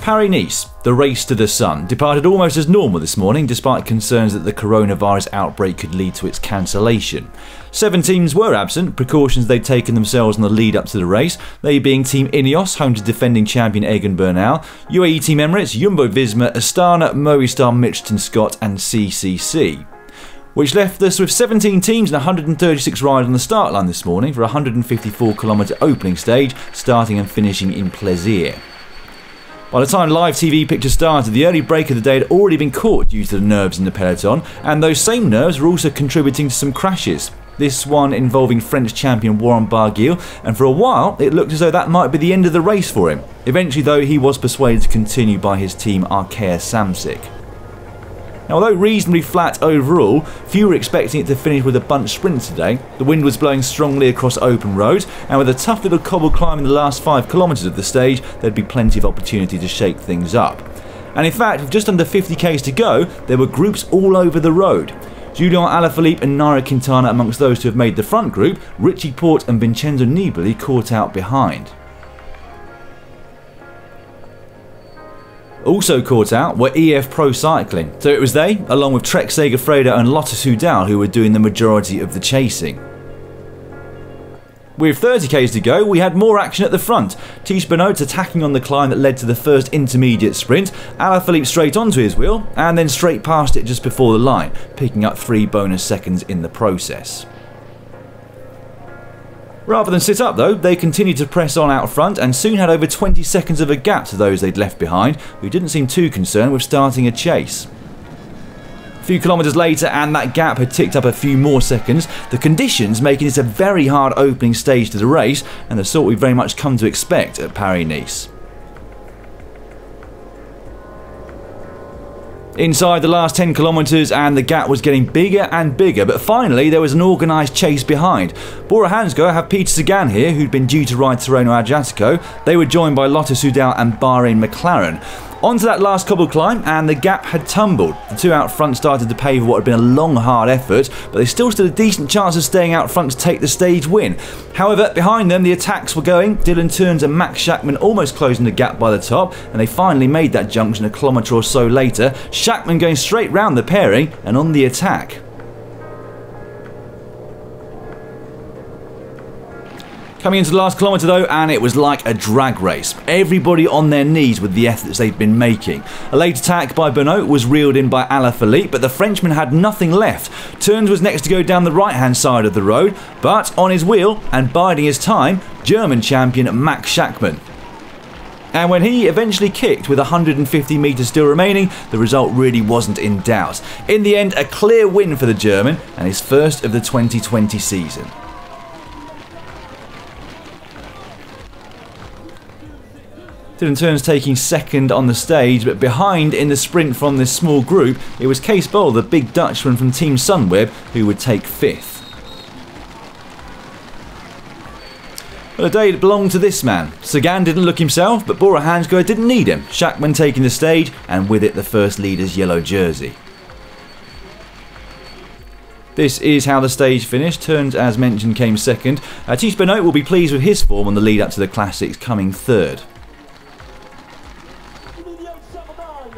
Paris-Nice, the race to the sun, departed almost as normal this morning despite concerns that the coronavirus outbreak could lead to its cancellation. 7 teams were absent, precautions they'd taken themselves in the lead up to the race, they being Team Ineos, home to defending champion Egan Bernal, UAE Team Emirates, Jumbo-Visma, Astana, Movistar, Mitchelton Scott and CCC. Which left us with 17 teams and 136 riders on the start line this morning for a 154km opening stage, starting and finishing in Plaisir. By the time live TV pictures started, the early break of the day had already been caught due to the nerves in the peloton, and those same nerves were also contributing to some crashes. This one involving French champion Warren Barguil, and for a while it looked as though that might be the end of the race for him. Eventually though, he was persuaded to continue by his team Arkea Samsic. Now, although reasonably flat overall, few were expecting it to finish with a bunch sprint today. The wind was blowing strongly across open roads, and with a tough little cobble climb in the last 5 kilometres of the stage, there'd be plenty of opportunity to shake things up. And in fact, with just under 50k's to go, there were groups all over the road. Julian Alaphilippe and Nairo Quintana amongst those who have made the front group, Richie Porte and Vincenzo Nibali caught out behind. Also caught out were EF Pro Cycling, so it was they, along with Trek Segafredo and Lotto Soudal, who were doing the majority of the chasing. With 30k's to go, we had more action at the front. Tish Benoit attacking on the climb that led to the first intermediate sprint, Alaphilippe straight onto his wheel, and then straight past it just before the line, picking up 3 bonus seconds in the process. Rather than sit up though, they continued to press on out front and soon had over 20 seconds of a gap to those they'd left behind, who didn't seem too concerned with starting a chase. A few kilometres later and that gap had ticked up a few more seconds, the conditions making this a very hard opening stage to the race and the sort we've very much come to expect at Paris-Nice. Inside the last 10 kilometres and the gap was getting bigger and bigger, but finally there was an organised chase behind. Bora Hansgrohe have Peter Sagan here, who'd been due to ride Tirreno Adriatico. They were joined by Lotto Soudal and Bahrain McLaren. Onto that last cobble climb and the gap had tumbled. The two out front started to pay for what had been a long hard effort, but they still stood a decent chance of staying out front to take the stage win. However, behind them the attacks were going. Dylan Teuns and Max Schachmann almost closing the gap by the top, and they finally made that junction a kilometre or so later. Schachmann going straight round the pairing and on the attack. Coming into the last kilometre though, and it was like a drag race. Everybody on their knees with the efforts they'd been making. A late attack by Benoit was reeled in by Alaphilippe, but the Frenchman had nothing left. Teuns was next to go down the right hand side of the road, but on his wheel and biding his time, German champion Max Schachmann. And when he eventually kicked with 150 metres still remaining, the result really wasn't in doubt. In the end, a clear win for the German and his first of the 2020 season. Dylan Teuns taking second on the stage, but behind in the sprint from this small group, it was Cees Bol, the big Dutchman from Team Sunweb, who would take 5th. Well, a day that belonged to this man. Sagan didn't look himself, but Bora Hansgrohe didn't need him. Schachmann taking the stage, and with it the first leader's yellow jersey. This is how the stage finished. Teuns, as mentioned, came second. Tish Benoit will be pleased with his form on the lead up to the Classics, coming 3rd.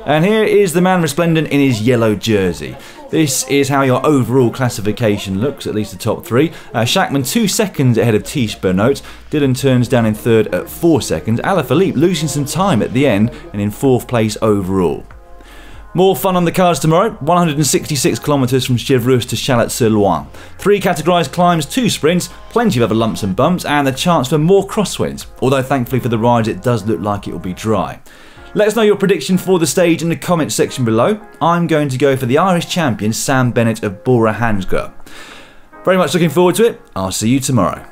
And here is the man resplendent in his yellow jersey. This is how your overall classification looks, at least the top 3. Schachmann 2 seconds ahead of Tish Benoit. Dylan Teuns down in 3rd at 4 seconds. Alaphilippe losing some time at the end and in 4th place overall. More fun on the cards tomorrow. 166 kilometres from Chevreuse to Chalette-sur-Loing. 3 categorised climbs, 2 sprints, plenty of other lumps and bumps, and the chance for more crosswinds. Although thankfully for the riders it does look like it will be dry. Let us know your prediction for the stage in the comments section below. I'm going to go for the Irish champion Sam Bennett of Bora Hansgrohe. Very much looking forward to it. I'll see you tomorrow.